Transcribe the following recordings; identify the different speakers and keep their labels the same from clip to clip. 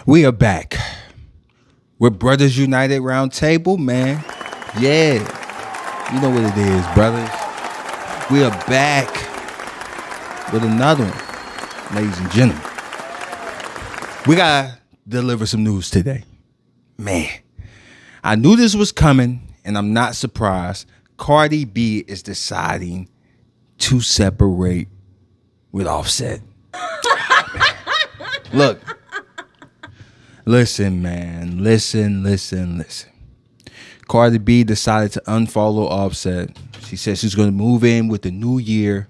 Speaker 1: We are back. We're Brothers United Round Table, man. Yeah. You know what it is, brothers. We are back with another one, ladies and gentlemen. We gotta deliver some news today. Man, I knew this was coming, and I'm not surprised. Cardi B is deciding to separate with Offset. Look. Listen, man. Listen. Cardi B decided to unfollow Offset. She said she's going to move in with the new year,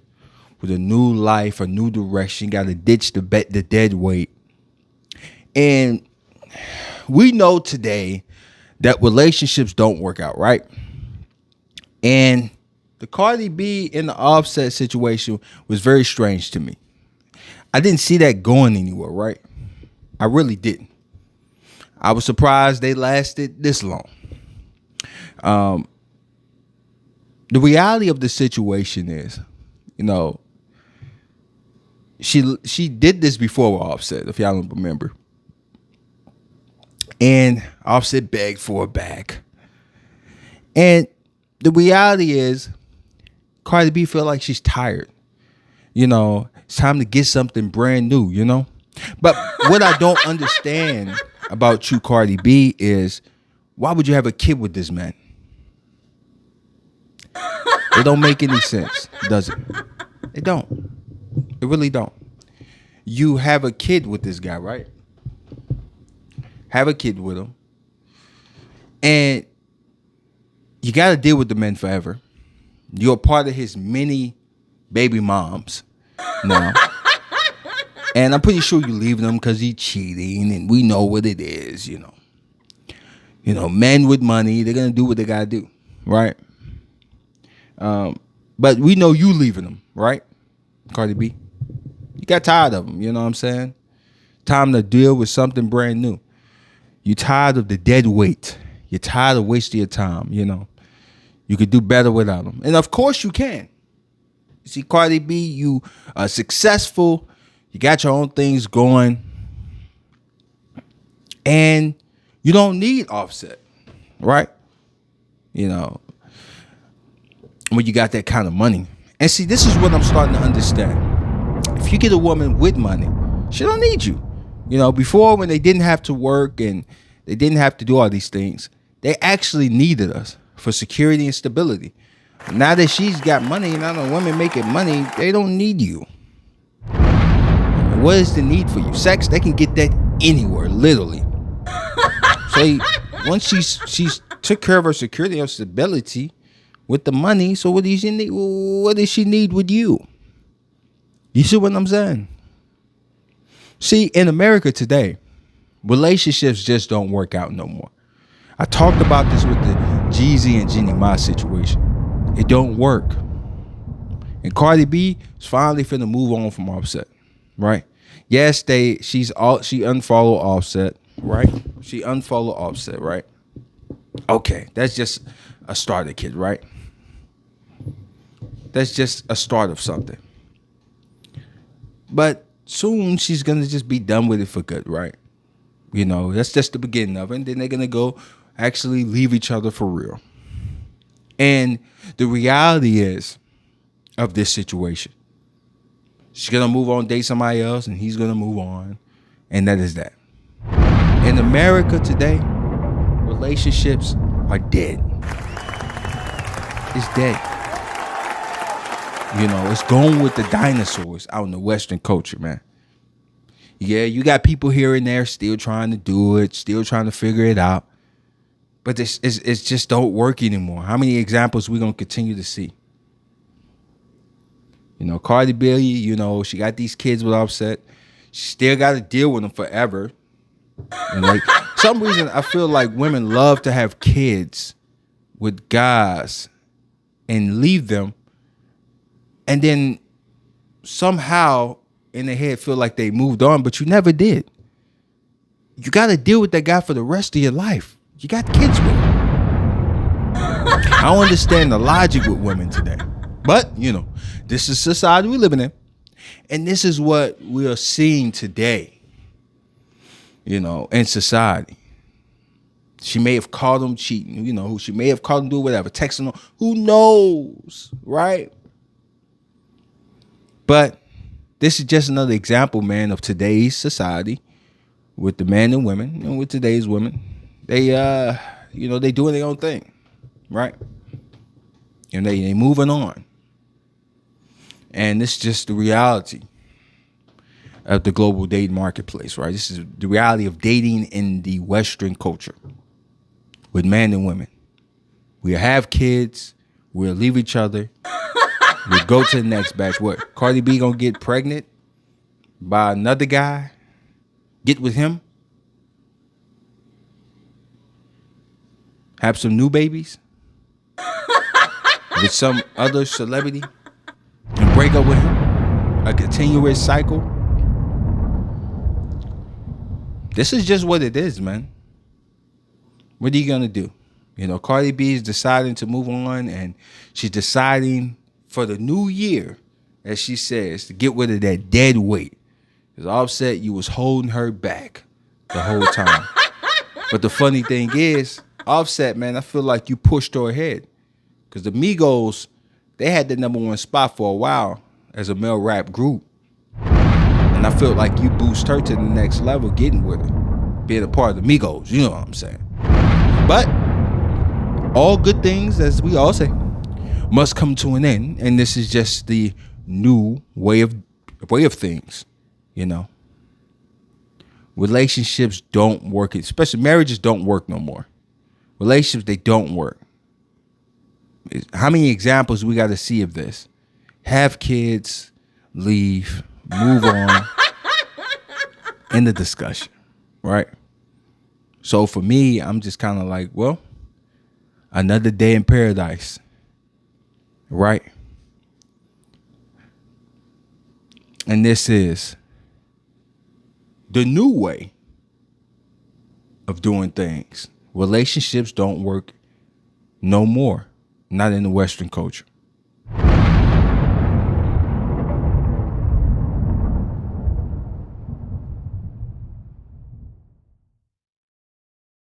Speaker 1: with a new life, a new direction. Got to ditch the dead weight. And we know today that relationships don't work out, right? And the Cardi B in the Offset situation was very strange to me. I didn't see that going anywhere, right? I really didn't. I was surprised they lasted this long. The reality of the situation is, she did this before with Offset, if y'all don't remember. And Offset begged for it back. And the reality is, Cardi B feel like she's tired. It's time to get something brand new, But what I don't understand about you, Cardi B, is why would you have a kid with this man? It don't make any sense, does it? It don't. It really don't. You have a kid with this guy, right? Have a kid with him. And you got to deal with the man forever. You're a part of his many baby moms now. And I'm pretty sure you're leaving him because he's cheating, and we know what it is, Men with money, they're going to do what they got to do, right? But we know you leaving him, right, Cardi B? You got tired of him, you know what I'm saying? Time to deal with something brand new. You're tired of the dead weight. You're tired of wasting your time, You could do better without him. And of course you can. You see, Cardi B, you are successful. You got your own things going. And you don't need Offset, right? When you got that kind of money. And see, this is what I'm starting to understand. If you get a woman with money, she don't need you. Before, when they didn't have to work and they didn't have to do all these things, they actually needed us for security and stability. Now that she's got money, now the women making money, they don't need you. What is the need for you? Sex, they can get that anywhere, literally. So once she's took care of her security and stability with the money, so what does she need? What does she need with you? You see what I'm saying? See, in America today, relationships just don't work out no more. I talked about this with the Jeezy and Jeannie Mai situation. It don't work. And Cardi B is finally finna move on from Offset, right? Yes, she unfollowed Offset, right? She unfollowed Offset, right? Okay, that's just a starter kid, right? That's just a start of something. But soon she's gonna just be done with it for good, right? That's just the beginning of it. And then they're gonna go actually leave each other for real. And the reality is of this situation, she's gonna move on, date somebody else, and he's gonna move on, and that is that. In America today, relationships are dead. It's dead. It's going with the dinosaurs out in the Western culture, man. Yeah, you got people here and there still trying to do it, still trying to figure it out. But it's just don't work anymore. How many examples we going to continue to see? Cardi B, she got these kids with Offset. She still got to deal with them forever. And some reason, I feel like women love to have kids with guys and leave them. And then somehow in their head feel like they moved on, but you never did. You got to deal with that guy for the rest of your life. You got kids with him. I don't understand the logic with women today. But, this is society we're living in. And this is what we are seeing today. in society. She may have caught him cheating, she may have caught him doing whatever, texting him, who knows, right? But this is just another example, man, of today's society with the men and women, and with today's women. They, they doing their own thing, right? And they moving on. And this is just the reality of the global dating marketplace, right? This is the reality of dating in the Western culture with men and women. We'll have kids. We'll leave each other. We'll go to the next batch. What? Cardi B gonna get pregnant by another guy? Get with him? Have some new babies? With some other celebrity? And break up with him? A continuous cycle? This is just what it is, man. What are you gonna do? Cardi B is deciding to move on, and she's deciding for the new year, as she says, to get rid of that dead weight. Because Offset, you was holding her back the whole time. But the funny thing is, Offset, man, I feel like you pushed her ahead. Because the Migos, they had the #1 spot for a while as a male rap group. And I felt like you boost her to the next level getting with her. Being a part of the Migos, you know what I'm saying? But all good things, as we all say, must come to an end. And this is just the new way of things, Relationships don't work, especially marriages don't work no more. Relationships, they don't work. How many examples we got to see of this? Have kids, leave, move on, end the discussion, right? So for me, I'm just kind of like, well, another day in paradise, right? And this is the new way of doing things. Relationships don't work no more, not in the Western culture.